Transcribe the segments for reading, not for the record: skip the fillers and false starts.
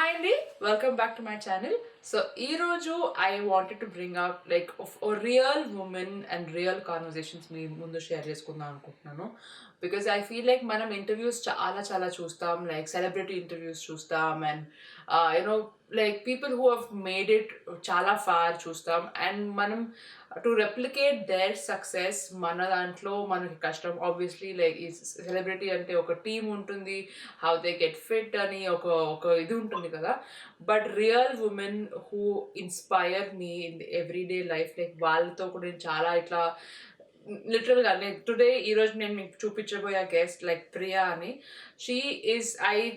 Hi Andy, welcome back to my channel. So, ee roju I wanted to bring up like of a real woman and real conversations మీ ముందు share చేసుకుందాం అనుకుంటున్నాను. Because I feel like మనం interviews చాలా చూస్తాం, like celebrity interviews చూస్తాం and like people who have made it చాలా far చూస్తాం and మనం to replicate their success మన దాంట్లో మనకి కష్టం. Obviously like ఈ సెలబ్రిటీ అంటే ఒక టీం ఉంటుంది, how they get fit అని ఒక ఒక ఇది ఉంటుంది కదా. But real women who inspire me in everyday life, like వాళ్ళతో కూడా నేను చాలా ఇట్లా లిటరల్గా టుడే ఈరోజు నేను మీకు చూపించబోయే గెస్ట్ లైక్ ప్రియా అని. షీ ఈజ్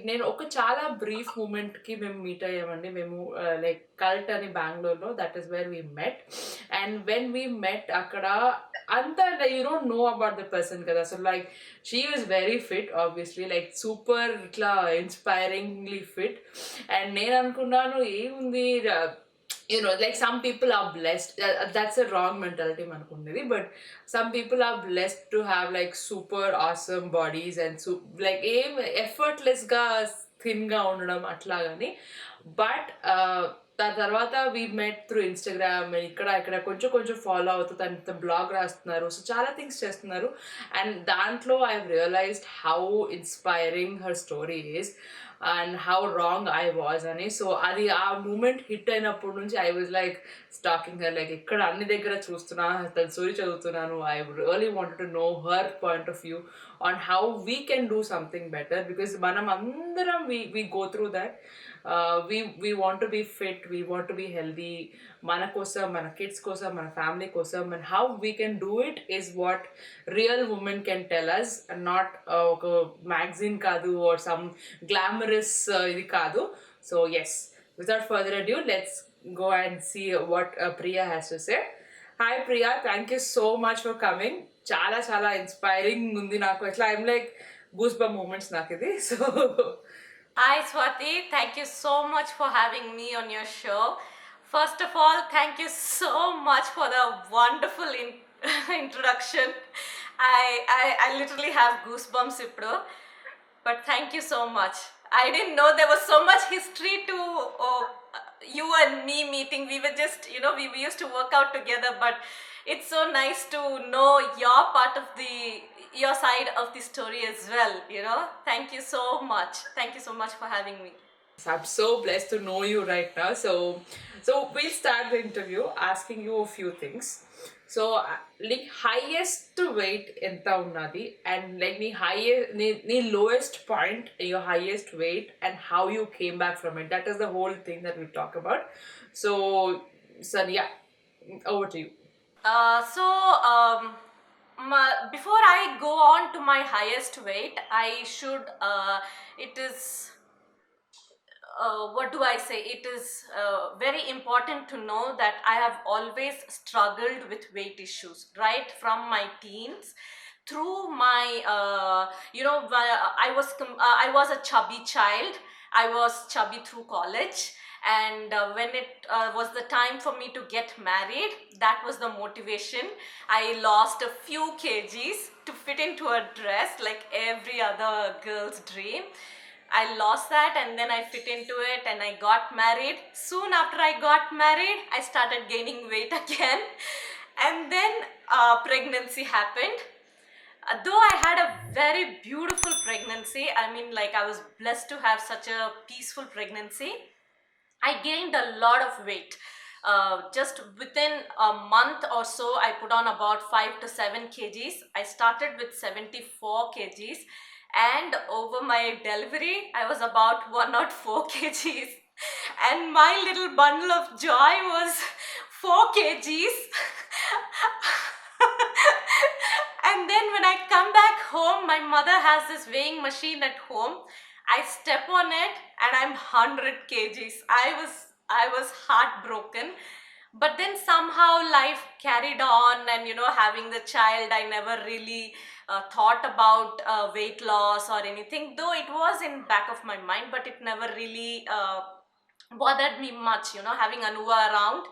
నేను ఒక చాలా బ్రీఫ్ మూమెంట్కి మేము మీట్ అయ్యామండి. మేము లైక్ కల్ట్ అని బెంగళూరులో, that is where we met. And when we met అక్కడ అంత you don't know about the person కదా. So like she was very fit obviously, like super ఇట్లా ఇన్స్పైరింగ్లీ ఫిట్. అండ్ నేను అనుకున్నాను ఏముంది, like some people are blessed, that's a wrong mentality manukundedi, but some people are blessed to have like super awesome bodies and like effortless ga thin ga undadam atla gani. But దాని తర్వాత we met through Instagram, ఇక్కడ కొంచెం follow అవుతూ తన blog రాస్తున్నారు, so చాలా things చేస్తున్నారు. And దాంట్లో I realized how inspiring her story is and how wrong I was అని. సో అది ఆ మూమెంట్ హిట్ అయినప్పటి నుంచి I was like stalking her, like ఇక్కడ అన్ని దగ్గర చూస్తున్నా, తన స్టోరీ చదువుతున్నాను. I really wanted to know her point of view on how we can do something better, because మనం అందరం we go through that. We want to be fit, we want to be healthy, మన కోసం, మన kids కోసం, మన family కోసం. And how we can do it is what real women can tell us, and not ఒక magazine కాదు or some glamorous ఇది కాదు. So yes, without further ado, let's go and see what Priya has to say. Hi Priya, thank you so much for coming. చాలా inspiring ఉంది నాకు. అట్లా I'm like goose bump moments నాకు ఇది. So Hi Swati, thank you so much for having me on your show. First of all, thank you so much for the wonderful introduction. I literally have goosebumps ippudu. But thank you so much. I didn't know there was so much history to you and me meeting. We were just, we used to work out together, but it's so nice to know your part of your side of the story as well. Thank you so much. Thank you so much for having me. I'm so blessed to know you right now. So we'll start the interview asking you a few things. So like highest weight enta unnadi, and like nee lowest point, your highest weight, and how you came back from it. That is the whole thing that we talk about. So yeah, over to you. Before I go on to my highest weight, I should it is what do I say? It is very important to know that I have always struggled with weight issues, right from my teens through my I was a chubby child. I was chubby through college, and when it was the time for me to get married, that was the motivation. I lost a few kgs to fit into a dress like every other girl's dream. I lost that, and then I fit into it, and I got married. Soon after I got married, I started gaining weight again, and then pregnancy happened. Though I had a very beautiful pregnancy, I mean, like, I was blessed to have such a peaceful pregnancy, I gained a lot of weight. Just within a month or so, I put on about 5 to 7 kgs. I started with 74 kgs, and over my delivery, I was about 104 kgs. And my little bundle of joy was 4 kgs. And then when I come back home, my mother has this weighing machine at home. I step on it and I'm 100 kgs. I was heartbroken. But then somehow life carried on, and having the child, I never really thought about weight loss or anything, though it was in back of my mind, but it never really bothered me much. Having Anuva around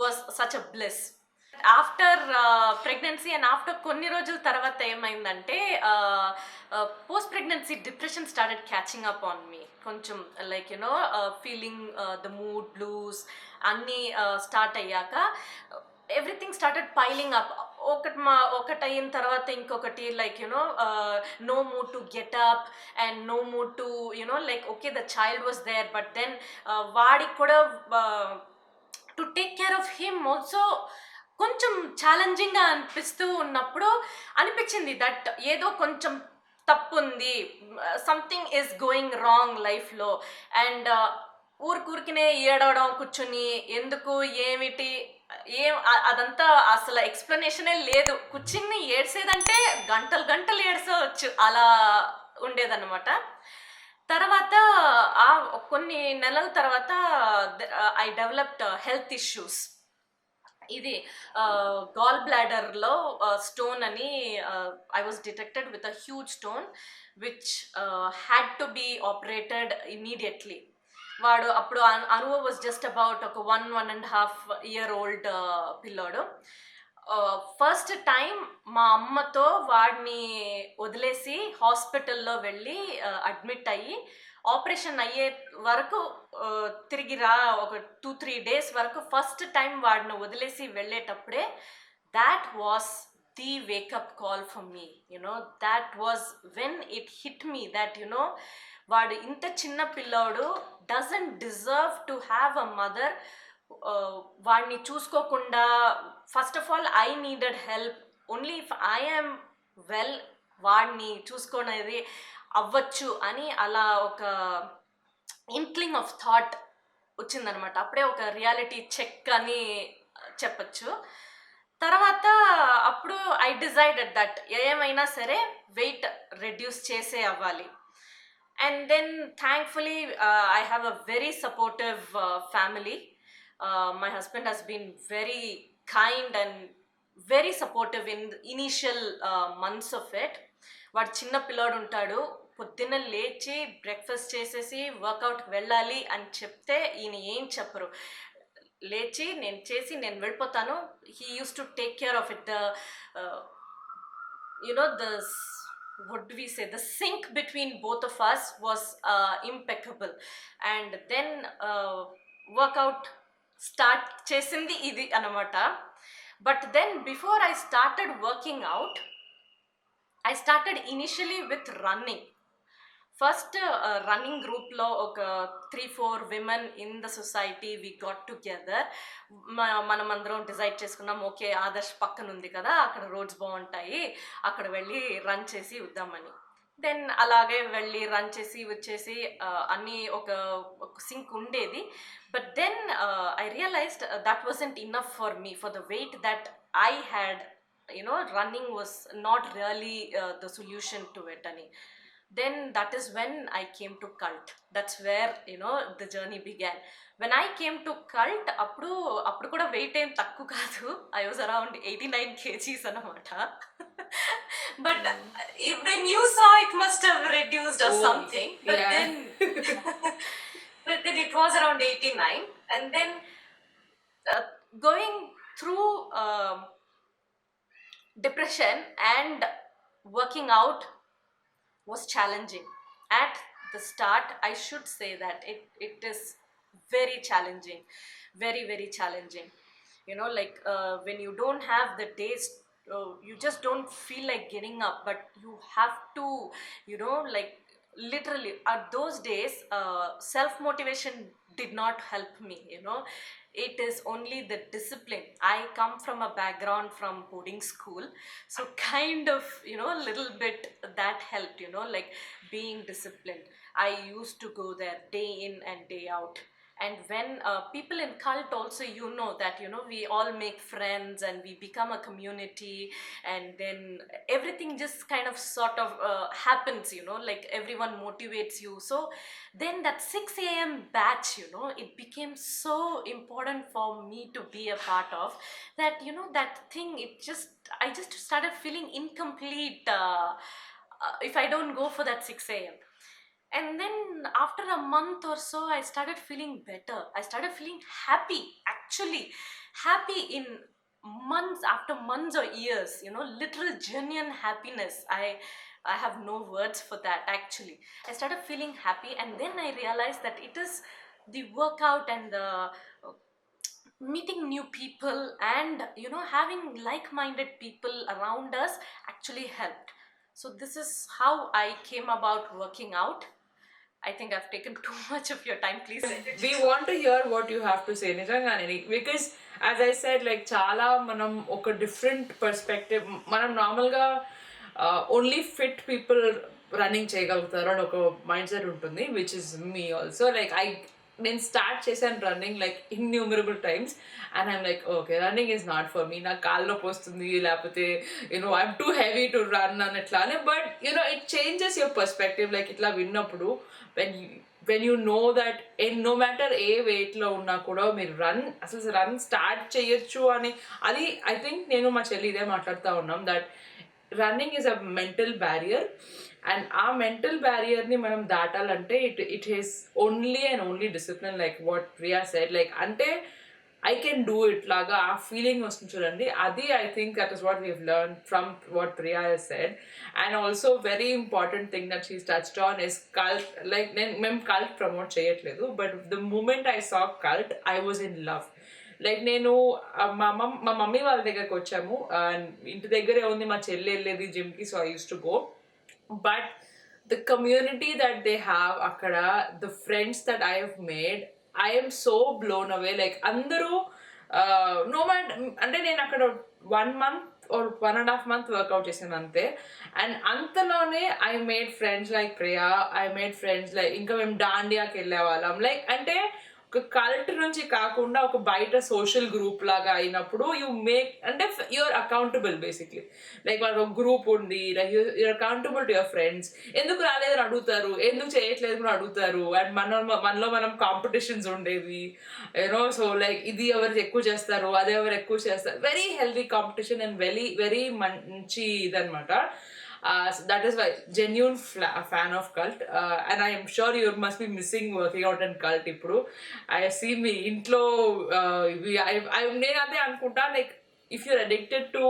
was such a bliss. After pregnancy and after కొన్ని రోజుల తర్వాత ఏమైందంటే post pregnancy depression started catching up on me. కొంచెం like you know feeling the mood blues అన్నీ start అయ్యాక everything started piling up. ఒకటి అయిన తర్వాత ఇంకొకటి, like you know no mood to get up and no mood to you know like okay the child was there, but then వాడికి కూడా to take care of him also కొంచెం ఛాలెంజింగ్గా అనిపిస్తూ ఉన్నప్పుడు అనిపించింది దట్ ఏదో కొంచెం తప్పు ఉంది, సంథింగ్ ఈస్ గోయింగ్ రాంగ్ లైఫ్లో. అండ్ ఊరికూరికినే ఏడవడం కూర్చుని ఎందుకు ఏమిటి అదంతా అసలు ఎక్స్ప్లెనేషనే లేదు. కూర్చుని ఏడ్సేదంటే గంటలు గంటలు ఏడ్చవచ్చు అలా ఉండేదన్నమాట. తర్వాత ఆ కొన్ని నెలల తర్వాత ఐ డెవలప్డ్ హెల్త్ ఇష్యూస్. ఇది గాల్ బ్లాడర్లో స్టోన్ అని I was detected with a huge stone which had to be operated immediately. వాడు అప్పుడు అనువ వాజ్ జస్ట్ అబౌట్ ఒక 1.5 year old పిల్లోడు. ఫస్ట్ టైం మా అమ్మతో వాడిని వదిలేసి హాస్పిటల్లో వెళ్ళి అడ్మిట్ అయ్యి ఆపరేషన్ అయ్యే వరకు తిరిగి ఒక 2-3 days వరకు ఫస్ట్ టైం వాడిని వదిలేసి వెళ్ళేటప్పుడే that was the wake up call for me. That was when it hit me that వాడు ఇంత చిన్న పిల్లోడు doesn't deserve to have a mother. వాడిని చూసుకోకుండా first of all I needed help. Only if I am well వాడిని చూసుకునేది అవ్వచ్చు అని అలా ఒక ఇంక్లింగ్ ఆఫ్ థాట్ వచ్చిందనమాట. అప్పుడే ఒక రియాలిటీ చెక్ అని చెప్పచ్చు. తర్వాత అప్పుడు ఐ డిసైడెడ్ దట్ ఏమైనా సరే వెయిట్ రెడ్యూస్ చేసే అవ్వాలి. And then thankfully I have a very supportive family. My husband has been very kind and very supportive in the initial months of it. వాడు చిన్న పిల్లాడు ఉంటాడు, పొద్దున్న లేచి బ్రేక్ఫాస్ట్ చేసేసి వర్కౌట్కి వెళ్ళాలి అని చెప్తే ఈయన ఏం చెప్పరు. లేచి నేను వెళ్ళిపోతాను. He use to take care of it. The what do we say, the sync between both of us was impeccable. And then workout start chesindi idi anamata. But then before I started working out, I started initially with running. First running group lo oka 3-4 women in the society we got together. మనమందరం decide చేసుకున్నాం, okay Adarsh పక్కన ఉంది కదా, అక్కడ roads బాగుంటాయి, అక్కడ వెళ్ళి run చేసి వద్దామని. దెన్ అలాగే వెళ్ళి రన్ చేసి వచ్చేసి అన్నీ ఒక సింక్ ఉండేది. But then I realized that wasn't enough for me for the weight that I had. running was not really the solution to it ani. Then that is when I came to cult. That's where the journey began. When I came to cult, appudu kuda weight em takku kaadu. I was around 89 kgs anamata. But when you saw, it must have reduced or something. But yeah. then it was around 89. And then going through depression and working out was challenging. At the start, I should say that it is very challenging, very, very challenging. Like when you don't have the taste, you just don't feel like getting up, but you have to, like literally at those days, self-motivation did not help me. It is only the discipline. I come from a background from boarding school, so kind of little bit that helped, like being disciplined. I used to go there day in and day out. And when people in cult also, that we all make friends and we become a community, and then everything just kind of sort of happens, like everyone motivates you. So then that 6 a.m. batch, it became so important for me to be a part of. That that thing, I just started feeling incomplete if I don't go for that 6 a.m. And then after a month or so, I started feeling better. I started feeling happy, actually happy in months after months or years, literal genuine happiness. I have no words for that actually. I started feeling happy, and then I realized that it is the workout and the meeting new people, and having like-minded people around us actually helped. So this is how I came about working out. I think I've taken too much of your time. Please let it We go. want to hear what you have to say నిజంగానే because as I said like చాలా మనం ఒక different perspective మనం నార్మల్గా only fit people running చేయగలుగుతారు అని ఒక mind set ఉంటుంది which is me also like నేను స్టార్ట్ చేశాను running like innumerable times and I'm like okay running is not for me నాకు కాళ్ళు నొప్పి వస్తుంది లేకపోతే I'm too heavy to run అని ఎట్లానే but it changes your perspective like ఇట్లా విన్నప్పుడు when you know that no matter a వెయిట్లో ఉన్నా కూడా మీరు అసలు రన్ స్టార్ట్ చేయొచ్చు అని అది ఐ థింక్ నేను మా చెల్లి ఇదే మాట్లాడుతూ ఉన్నాం that running is a mental barrier and ఆ మెంటల్ బ్యారియర్ని మనం దాటాలంటే it is only and only discipline like what Priya said like అంటే ఐ కెన్ డూ ఇట్ లాగా ఆ ఫీలింగ్ వస్తుంది చూడండి అది I think that is what we've learn from what Priya has said and also very important thing that she's touched on is cult like మేము cult promote చేయట్లేదు but the moment I saw cult I was in love like నేను మా mummy వాళ్ళ దగ్గరకు వచ్చాము ఇంటి దగ్గరే ఉంది మా చెల్లి వెళ్ళేది జిమ్కి so I use to go but the community that they have అక్కడ the friends that I have made I'm so blown away like అందరూ నో మ్యాట్ అంటే నేను అక్కడ 1 month or 1.5 months వర్కౌట్ చేశాను అంతే అండ్ అంతలోనే I made friends like Priya I made friends like ఇంకా మేము డాండియాకి వెళ్ళే వాళ్ళం లైక్ అంటే ఒక కల్ట్ నుంచి కాకుండా ఒక బయట సోషల్ గ్రూప్ లాగా అయినప్పుడు యూ మేక్ అంటే యూఆర్ అకౌంటబుల్ బేసిక్లీ లైక్ వాళ్ళకి ఒక గ్రూప్ ఉండి like you're accountable to your friends ఎందుకు రాలేదని అడుగుతారు ఎందుకు చేయట్లేదు కూడా అడుగుతారు అండ్ మనలో మనం కాంపిటీషన్స్ ఉండేవి సో లైక్ ఇది ఎవరు ఎక్కువ చేస్తారు అది ఎవరు ఎక్కువ చేస్తారు very healthy competition and very మంచి ఇదనమాట so that is why genuine fan of cult and I am sure you must be missing working out in cult ippudu I have seen me intlo I nenu ade anukunta like if you're addicted to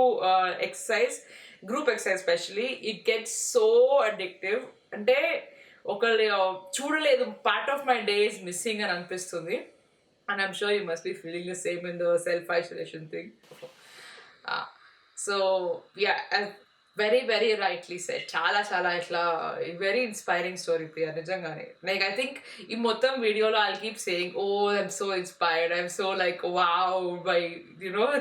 exercise group exercise especially it gets so addictive అంటే ఒకళ్ళు చూడలేదు part of my day is missing అని అనిపిస్తుంది and I'm sure you must be feeling the same in the self isolation thing so yeah very very rightly set చాలా చాలా ఇట్లా very inspiring story Priya నిజంగానే like I think ఈ మొత్తం వీడియోలో I keep saying oh I'm so inspired I'm so like wow by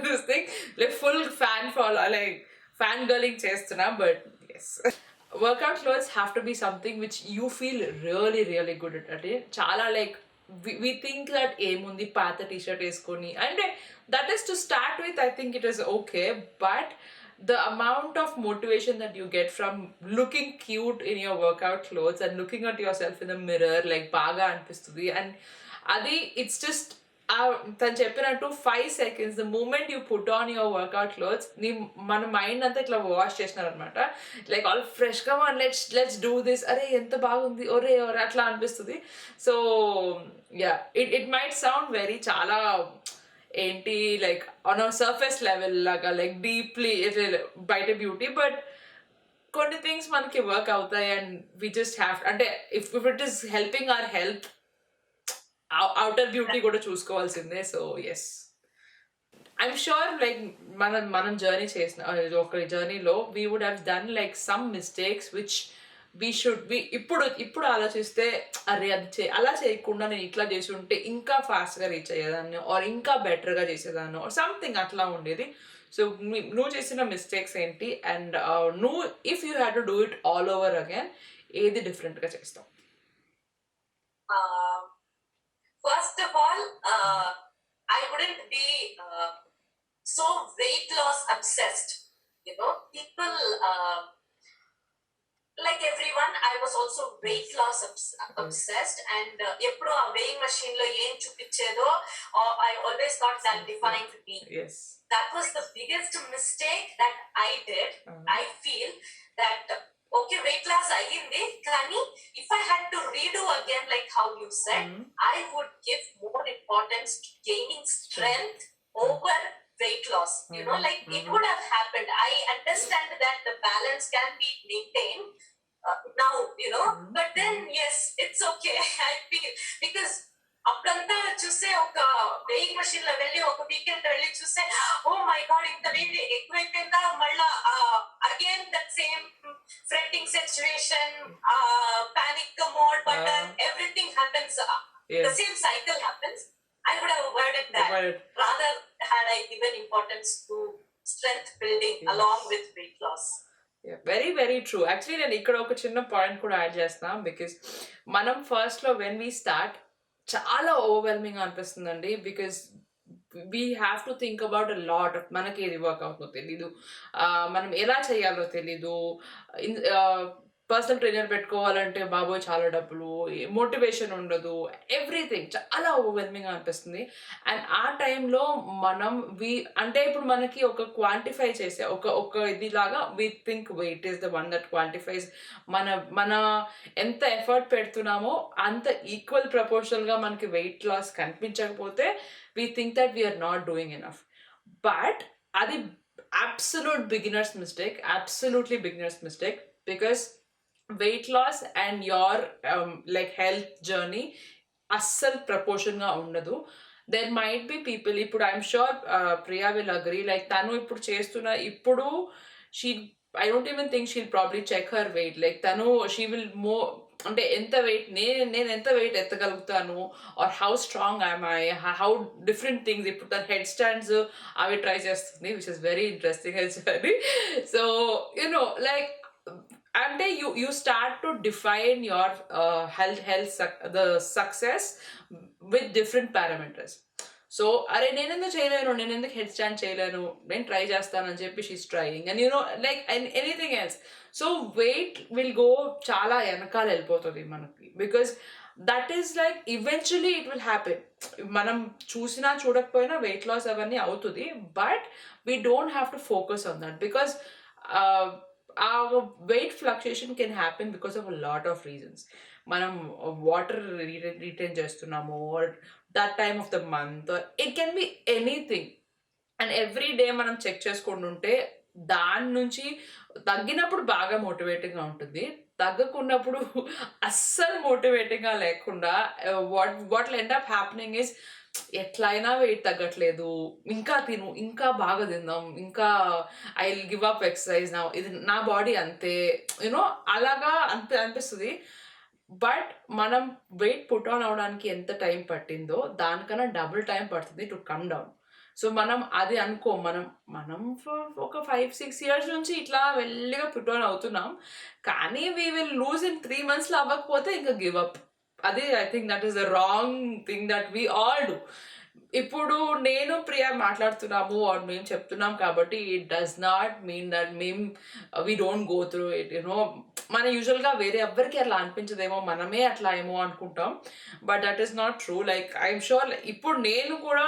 this thing like full fan follow like fan girling చేస్తున్నా but yes workout clothes have to be something which you feel really really good at అంటే చాలా like we think that ఏముంది పాత T-shirt వేసుకొని అంటే that is to start with I think it is okay but the amount of motivation that you get from looking cute in your workout clothes and looking at yourself in the mirror like baga anpistudi and adi it's just తను చెప్పినట్టు 5 seconds the moment you put on your workout clothes నీ మన mind అంతా ఇట్లా wash చేసినారు అనమాట like all fresh గా let's do this అరే ఎంత బాగుంది ఒరే అట్లా అనిపిస్తుంది so ya it might sound very చాలా ఏంటి like on a surface level లాగా లైక్ డీప్లీ బయట బ్యూటీ బట్ కొన్ని థింగ్స్ మనకి వర్క్ అవుతాయి అండ్ వి జస్ట్ హ్యావ్ అంటే if it is helping our health outer beauty కూడా చూసుకోవాల్సిందే so yes I'm sure like మనం జర్నీ చేసిన ఒక జర్నీలో we would have done like some mistakes which ఇప్పుడు ఆలోచిస్తే అరే అది అలా చేయకుండా నేను ఇట్లా చేసి ఉంటే ఇంకా ఫాస్ట్గా రీచ్ అయ్యేదాన్ని ఆర్ ఇంకా బెటర్గా చేసేదాన్ని ఆర్ సంథింగ్ అట్లా ఉండేది సో నువ్వు చేసిన మిస్టేక్స్ ఏంటి అండ్ నువ్వు if you had to do it all over again ఏది డిఫరెంట్గా చేస్తావు first of all I wouldn't be so weight loss obsessed. People like everyone, I was also weight loss obsessed, and eppudu aa weighing machine lo em chupichedo, I always thought that defined me. Yes, that was the biggest mistake that I did. I feel that okay, weight loss ayindi kani if I had to redo again like how you said, I would give more importance to gaining strength over weight loss. Like it would have happened. I understand that the balance can be maintained now, but then yes, it's okay. I feel because అప్పుడంతా చూస్తే ఒక weighing machine లో వెళ్ళి ఒక weekend వెళ్ళి చూస్తే oh my God ఇంత వేడి ఎక్కువైపోయిందా మళ్ళా again that same fretting situation panic mode button everything happens the same cycle happens. I would have avoided that. Rather had I given importance to strength building along with weight loss. Very very true. Actually నేను ఇక్కడ ఒక చిన్న point కూడా add చేస్తాను. Because మనం ఫస్ట్లో when we start చాలా overwhelming అనిపిస్తుందండి. Because we have to think about a lot. మనకి ఏది వర్క్ అవుతుందో తెలీదు, మనం ఎలా చేయాలో తెలీదు. పర్సనల్ ట్రైనర్ పెట్టుకోవాలంటే బాబోయ్ చాలా డబ్బులు, మోటివేషన్ ఉండదు, ఎవ్రీథింగ్ చాలా ఓవర్వెల్మింగ్ అనిపిస్తుంది. అండ్ ఆ టైంలో మనం అంటే ఇప్పుడు మనకి ఒక క్వాంటిఫై చేసే ఒక ఇదిలాగా we think weight is the one that quantifies మన ఎంత ఎఫర్ట్ పెడుతున్నామో అంత ఈక్వల్ ప్రపోర్షనల్గా మనకి వెయిట్ లాస్ కనిపించకపోతే we think that we're not doing enough. But అది absolute beginner's mistake because weight loss and your like health journey అస్సలు ప్రపోర్షన్గా ఉండదు. దెర్ మైట్ బి పీపుల్, ఇప్పుడు I'm sure Priya will agree, like తను ఇప్పుడు చేస్తున్న ఇప్పుడు I don't even think she'll probably check her weight. Like తను షీ విల్ అంటే ఎంత వెయిట్ నేను ఎంత వెయిట్ ఎత్తగలుగుతాను, or how strong I'm I, how different things. ఇప్పుడు తన హెడ్ స్టాండ్స్ అవి ట్రై చేస్తుంది, which is very interesting actually. So you know like అంటే you start to define your the success with different parameters. So అరే నేను ఎందుకు చేయలేను, నేను ఎందుకు హెడ్ స్టాండ్ చేయలేను, నేను ట్రై చేస్తానని చెప్పి she's trying and like anything else. So weight will go చాలా వెనకాల వెళ్ళిపోతుంది మనకి, because that is like eventually it will happen. మనం చూసినా చూడకపోయినా వెయిట్ లాస్ అవన్నీ అవుతుంది, but we don't have to focus on that because our weight fluctuation can happen because of a lot of reasons. మనం వాటర్ రిటైన్ చేస్తున్నాము, or that time of the month, or it can be anything. And every day మనం check చేసుకుంటుంటే దాని నుంచి తగ్గినప్పుడు బాగా మోటివేటింగ్గా ఉంటుంది, తగ్గకున్నప్పుడు అస్సలు మోటివేటింగ్గా లేకుండా what end up happening is ఎట్లయినా వెయిట్ తగ్గట్లేదు, ఇంకా తిను, ఇంకా బాగా తిందాం, ఇంకా I will give up exercise నా, ఇది నా బాడీ అంతే, అలాగా అనిపిస్తుంది. బట్ మనం వెయిట్ పుట్ ఆన్ అవడానికి ఎంత టైం పట్టిందో దానికన్నా డబుల్ టైం పడుతుంది టు కమ్ డౌన్. సో మనం అది అనుకో, మనం ఒక 5-6 years నుంచి ఇట్లా వెళ్ళిగా పుట్ ఆన్ అవుతున్నాం, కానీ వీ విల్ లూజ్ ఇన్ 3 monthsలో అవ్వకపోతే ఇంకా గివ్ అప్. అది I think that is the wrong thing that we all do. ఇప్పుడు నేను ప్రియా మాట్లాడుతున్నాము ఆర్ మేము చెప్తున్నాం కాబట్టి it does not mean that we don't go through it. మన యూజువల్గా వేరే ఎవ్వరికి అట్లా అనిపించదేమో, మనమే అట్లా ఏమో అనుకుంటాం, but that is not true. Like I'm sure ఇప్పుడు నేను కూడా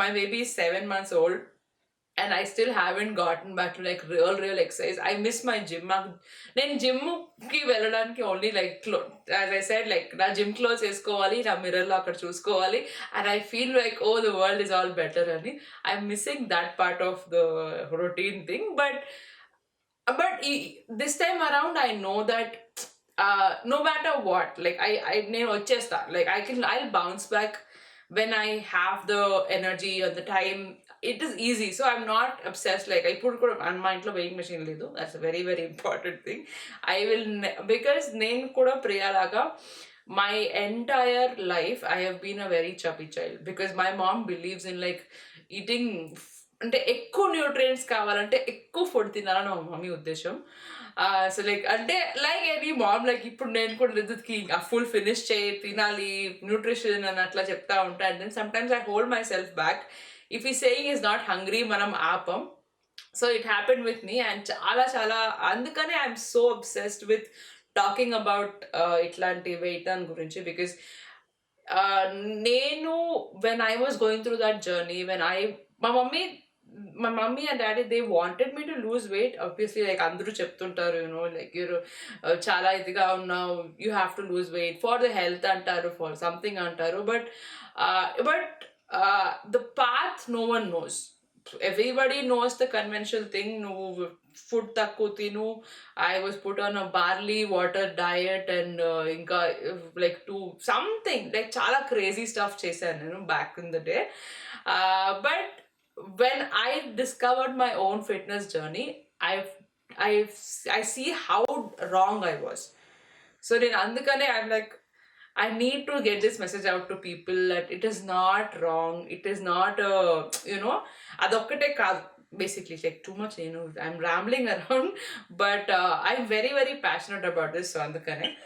my baby is 7 months old and I still haven't gotten back to like real exercise. I miss my gym. నేను జిమ్కి వెళ్ళడానికి only like as I said, like నా gym clothes వేసుకోవాలి, నా మిర్రర్లో అక్కడ చూసుకోవాలి, and I feel like oh the world is all better అని. I'm missing that part of the routine thing, but this time around I know that no matter what, like నేను వచ్చేస్తా, like I'll bounce back when I have the energy or the time. It is easy, so I'm not obsessed. Like I put మా ఇంట్లో weighing machine లేదు, that's a very very important thing. I will because నేను కూడా ప్రియాలాగా my entire life I have been a very chubby child because my mom believes in like eating, అంటే ఎక్కువ nutrients కావాలంటే ఎక్కువ food తినాలని మా మమ్మీ ఉద్దేశం. సో లైక్ అంటే లైక్ ఎనీ మామ్, లైక్ ఇప్పుడు నేను కూడా రితుకి ఆ ఫుల్ ఫినిష్ తినాలి న్యూట్రిషన్ అని అట్లా చెప్తా ఉంటాను. And then sometimes I hold myself back. If ఈ సేయింగ్ ఈజ్ నాట్ హంగ్రీ మనం ఆపం. So it happen with me and చాలా అందుకనే I'm so obsessed with talking about ఇట్లాంటి వెయిట్ దాని గురించి. బికాస్ నేను when I was going through that journey, my mummy and daddy, they wanted me to lose weight. Obviously, like అందరూ చెప్తుంటారు, like you're చాలా ఇదిగా ఉన్నావు, you have to lose weight for the health అంటారు, for something అంటారు. But the path no one knows. Everybody knows the conventional thing. No food takku tinu. I was put on a barley water diet and inka like to something like chala crazy stuff chesanu back in the day. But when I discovered my own fitness journey, I've I see how wrong I was. So then andukane I'm like, I need to get this message out to people that it is not wrong. It is not adokkate kaadu. Basically, like too much, I'm rambling around, but I'm very, very passionate about this. So andukane.